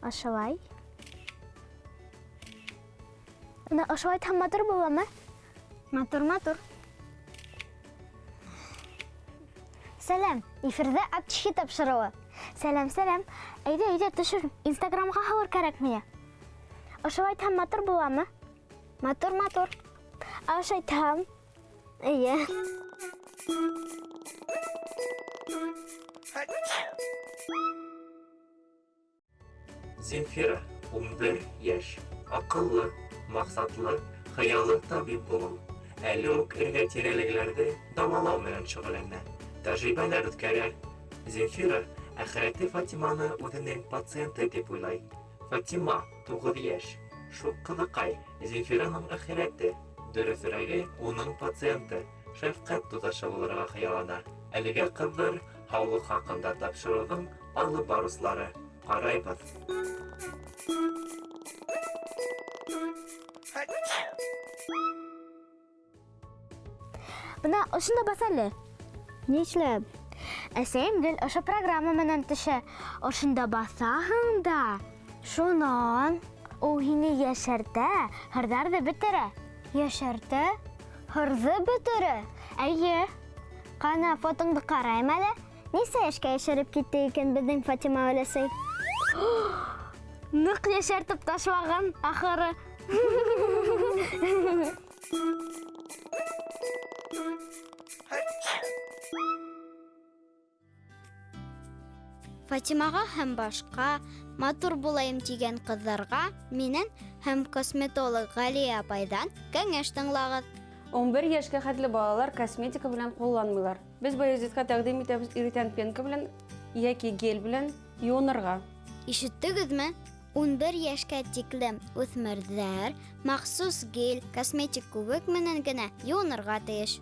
Ошолай. Ана ошолай там матур буламы? Матур. Сәлем, эфирдә атчы тапшыруы. Сәлем. Әйдә, төшер. Инстаграмга һалыр кәрәк миңа. Ошолай там матур буламы? Матур. Ошолай там. Әйе. Земфира, 11 яшь, акыллы, максатлы, хыялы табиб булу. Әле үк эргә-тирәлегеләрдә дәвалау белән шөгыльләнә. Тәҗрибәләр үткәрә. Земфира әхирәте Фатиманы үзенең пациенты дип уйлай. Фатима 9 яшь. Шул кызыкай Земфираның әхирәте. Дөресрәге, уның пациенты. Шәфкать туташы булырга хыяллана. Әлегә кызлар һаулык хакында тапшыруның алып барышлары. Карайбыз. Бына ошында бас әле. Нишләп? Әсәем гел ошо программа менән төшә. Ошында басаһың да. Шунан ул һине яшәртә, һырдарды бетерә. Яшәртә? Һырды бетерә? Әйе. Кана фотоңды карайм әле. Нисә яшькә яшәреп китте икән безнең Фатима өләсәй? Нык яшәртеп ташлаган, ахыры. Фатимага һәм башка матур булайым дигән кызларга миннән һәм косметолог Галия апайдан кәңәш тыңлагыз. 11 яшькә хәтле балалар косметика белән кулланмыйлар. Без Баязитка тәкъдим итәбез иритән пенка белән яки гель белән юынырга. Ишеттегезме? 11 яшькә тиклем үсмерләр махсус гель, косметик күбек менән генә юынырга тиеш.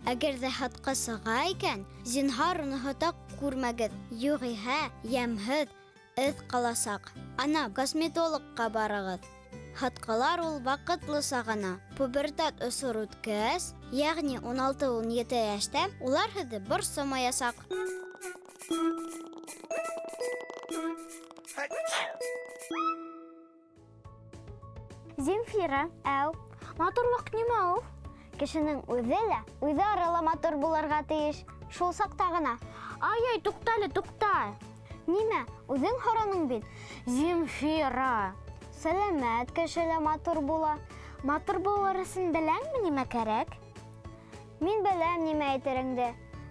Әгәр дә хатка сыга икән, зинһар уны хата күрмәгез. Югыйһә, ямһыз эз каласак. Ана косметологка барыгыз. Хаткалар ул вакытлыса гына. Пубертат осыр үткәс, ягъни 16-17 яшьтә улар һеҙҙе борсомаясаҡ. Земфира, матурлык нимә ул? Кешенең үҙе лә, үҙе арала матур булырға тейеш. Шул саҡта гына. Ай, туҡта. Нимә? Үҙең һораның бит. Земфира. Сәләмәт кеше лә матур була. Матур булыр өсөн беләңме нимә кәрәк? Мин беләм нимә әйтереңде.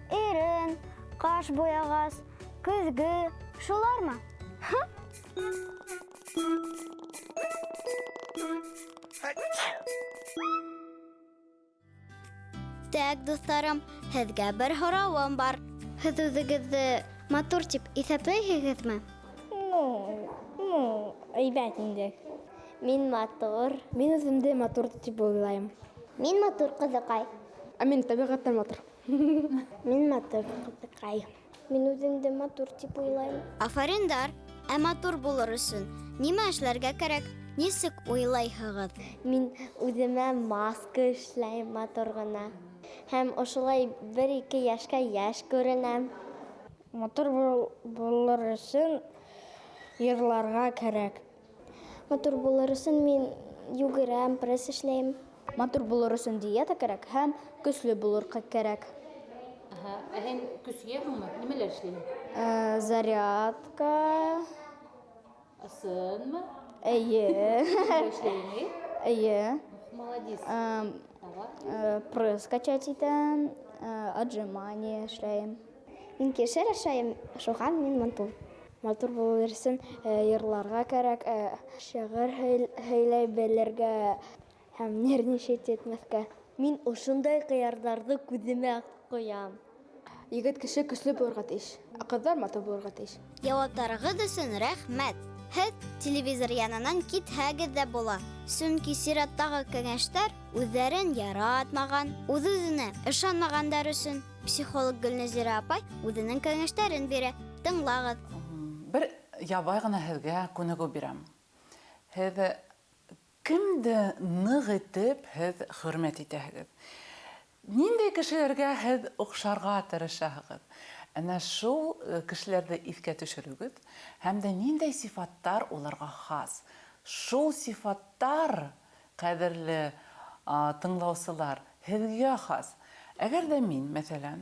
Ирен, ҡаш буяғас, көҙгө, шулармы? Так, дуҫтарым, һеҙгә бер һорауым бар. Һеҙ үҙегеҙҙе матур тип иҫәпләйһегеҙме? Әйбәт инде. Мин матур. Мин үземде матур дип уйлайым. Мин матур, ҡыҙыҡай. Ә мин табиғаттан матур. Мин матур, ҡыҙыҡай. Мин үҙемде матур тип уйлайым. Афариндар, ә матур булыр өсөн нимә эшләргә кәрәк? Нисек уйлайһығыҙ? Мин үҙемә маска эшләйем матур гына. Һәм ошолай 1-2 яшькә яшь күренәм. Матур булыр өсөн йырларға кәрәк. Матур булыр өсөн мин йүгерәм, пресс эшләйем. Матур булыр өсөн диета кәрәк һәм көслө булырға кәрәк. Һәм көсөйәһеңме? Нимәләр эшләйһең? Зарядка. Ысынмы? Әйе. Эшләйһең? Әйе. Молодец. Пресс качать итәм, отжимание эшләйем. Мин кешер эшләйем, шуға мин матур. Матур булыр өсөн йырларға кәрәк, шиғыр һөйләй белергә һәм нервничать етмәҫкә. Мин ошондай ҡыярҙарҙы күҙемә ҡуям. Егет кеше көслө булырға тейеш, ә ҡыҙҙар матур булырға тейеш. Яуаптарығыҙ өсөн рәхмәт. Һеҙ телевизор янынан китһәгеҙ ҙә була. Сөнки сираттағы кәңәштәр үҙҙәрен яратмаған, үҙ-үҙенә ышанмағандар өсөн психолог Гөлнәзирә апай үҙенең кәңәштәрен бирә. Тыңлағыҙ. Бер ябай ғына һеҙгә күнегеү бирәм. Һеҙ Кемде нык итеп һез хөрмәт итәһегез? Ниндәй кешеләргә һез охшарга тырышаһығыз? Әнә шул кешеләрне искә төшерегез һәм дә ниндәй сифаттар уларга хас. Шул сифаттар, кадерле тыңлаусылар, һезгә хас. Әгәр дә мин, мәсәлән,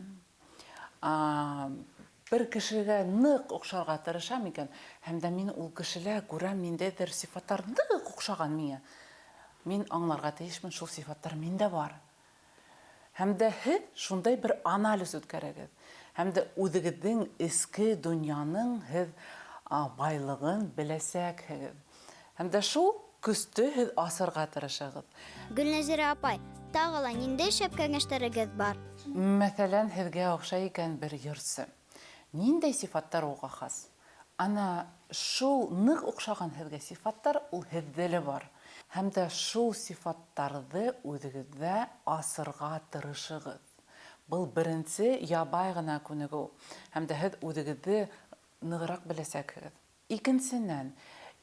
бер кешегә нык охшарга тырышам икән, һәм дә мин ул кешеләр күрәм ниндәйдер сифаттар нык охшаган миңа. Мин аңларга тиешмен, шул сифаттар миндә бар. Һәм дә һез шундай бер анализ үткәрәгез. Һәм дә үзегезнең эске дөньяның һез байлыгын беләсәкһез. Һәм дә шул көстө һез асырга тырышыгыз. Гөлнәзирә апай, тагы ла ниндәй шәп кәңәшләрегез бар? Мәсәлән, һезгә охшай икән бер йортсы. Ниндәй сифаттар уга хас? Ана шул нык охшаган һезгә сифаттар ул һездә бар. Һәм дә шул сифаттарны үзегездә асырга тырышыгыз. Был беренче ябай гына күнегү. Һәм дә һез үзегезне ныграк беләсәксез. Икенчедән,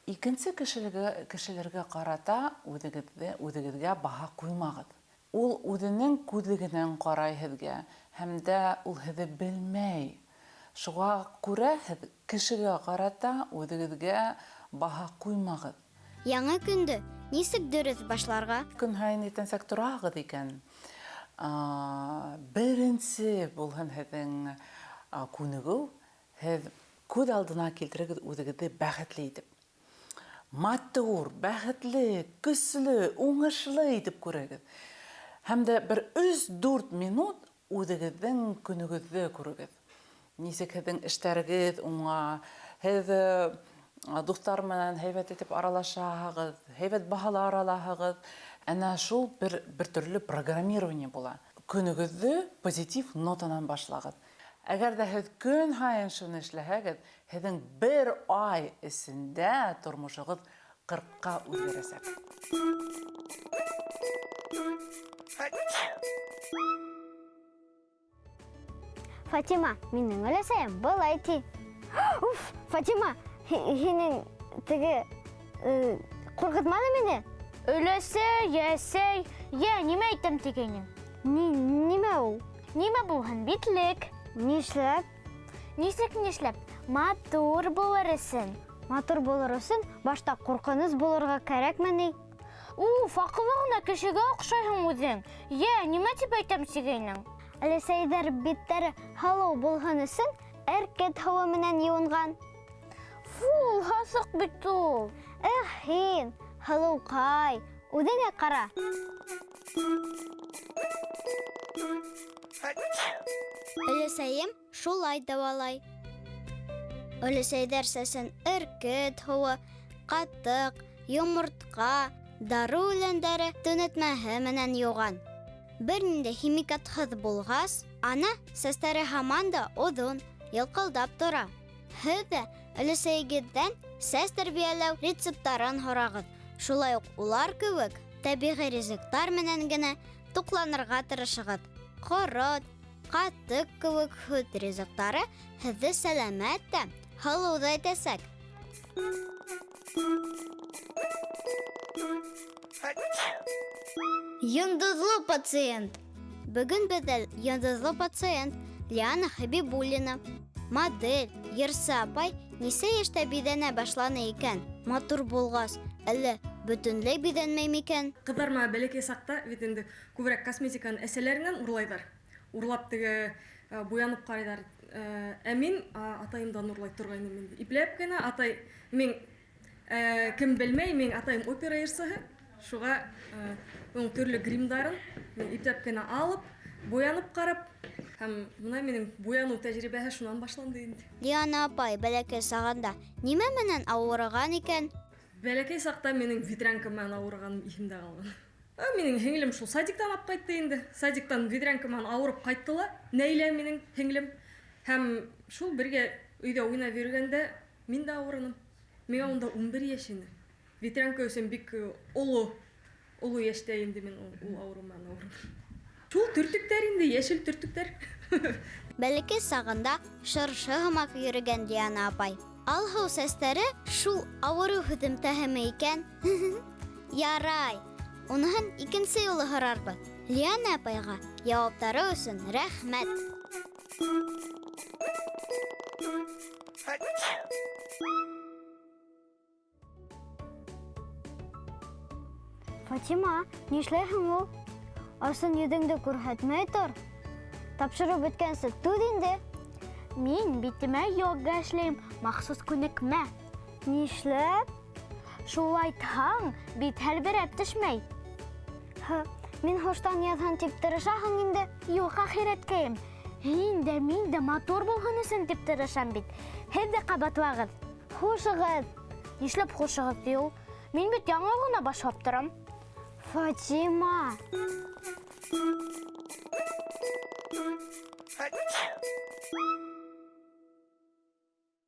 икенче кешеләргә карата үзегезгә баһа куймагыз. Ул үзенең күзлегеннән карай һезгә, һәм дә ул һезне белмәй. Шуңа күрә һез кешегә карата үзегезгә баһа куймагыз. Яңа көндө нисек дөрес башларга? Көн һайын итәнсәк торагыз икән. Беренче булган һезнең күнегү, һез күз алдына килтерегез үзегезне бәхетле итеп. Матур, бәхетле, көчле, уңышлы итеп күрегез. Һәм дә бер 3-4 минут үзегезнең күнегезне күрегез. Нисек һезнең эшләрегез уңа, һез дуслар менән һәйбәт итеп аралашаһығыз, һәйбәт баһалар алаһығыз. Әнә шул бер төрле программирование була. Көнегезне позитив нотанан башлагыз. Әгәр дә һез көн һайын шуны эшләһәгез, һезнең бер ай эчендә тормышыгыз 40-ка үзгәрәсәк. Фатима, минең өләсәем былай ти. Уф, Фатима, һинең теге куркытмады мине? Өләсәй, ясәй, нимә әйтәм тигәнең? Нимә ул? Нимә булһын битлек? Нишләп? Нишләп? Матур булыр өсөн. Матур булыр өсөн башта куркыныс булырга кәрәкмени? Акыллы гына кешегә охшайһың үзең. Нимә дип әйтәм тигәнең? Өләсәйҙәр биттәре һылыу булһын өсөн әркет һыуы менән юынган. Фу, һасыҡ бит ул. Һин, һылыуҡай, үҙеңә ҡара. Өләсәйем шулай дауалай. Өләсәйҙәр сәсен әркет һыуы, ҡатыҡ, йомортҡа, дару үләндәре төнәтмәһе менән юған. Бер нинде химикатһыҙ булғас, ана сәстәре һаман да оҙон, йылҡылдап тора. Һеҙ ҙә өләсәйегеҙҙән сәс тәрбиәләү рецепттарын һорағыҙ. Шулай уҡ улар кеүек тәбиғи ризыҡтар менән генә туҡланырға тырышығыҙ. Ҡорот, ҡатыҡ кеүек һөт ризыҡтары һеҙҙе сәләмәт тә, һылыу ҙа итәсәк. Йондоҙло пациент. Бөгөн беҙҙә йондоҙло пациент Лиана Хабибуллина. Модель, йырсы апай нисә йәштә биҙәнә башланы икән? Матур булғас, әллә бөтөнләй биҙәнмәй микән? Ҡыҙҙарма бәләкәй саҡта бит инде күберәк косметиканы әсәләренән урлайҙар. Урлап теге буянып ҡарайҙар. Ә мин атайымдан урлай торғайным инде. Ипләп кенә атай, мин кем белмәй, мин атайым опера йырсыһы. Шуға уның төрлө гримдарын мин ипләп кенә алып, буянып ҡарап, һәм мына минең буяныу тәжрибәһе шунан башланды инде. Лиана апай бәләкәй сағында нимә менән ауырыған икән? Бәләкәй саҡта минең ведрянка менән ауырығаным иҫемдә ҡалған. Минең һеңлем шул садиктан алып ҡайтты инде. Садиктан ведрянка менән ауырып ҡайтты ла, Нәйлә минең һеңлем. Һәм шул бергә өйҙә уйнап йөрөгәндә мин дә ауырыным. Миңә унда 11 йәш ине. Ведрянка өсөн бик оло йәштә инде мин ул ауырыу менән ауырыным. Шул төртөктәр инде, йәшел төртөктәр. Бәләкәй сағында шыршы һымаҡ йөрөгән Диана апай. Алһыу сәстәре шул ауырыу һөҙөмтәһеме икән? Ярай. Уныһын икенсе юлы һорарбыз. Лиана апайға яуаптары өсөн рәхмәт. Фатима, нишләйһең ул? Асын йөҙөңдө күрһәтмәй тор. Тапшырып бөткәнсе түҙ инде. Мин битемә йога эшләйем, махсус күнекмә. Нишләп? Шулайтһаң, бит һәлберәп төшмәй. Мин һуштан яҙһын тип тырышаһың инде. Юк, ахирәткәйем. Һин дә, мин дә матур булһын өсөн тип тырышам бит. Һеҙ дә ҡабатлагыҙ. Хушығыҙ. Нишләп хушығыҙ ди ул? Мин бит яңы ғына башлап торам. Фатима.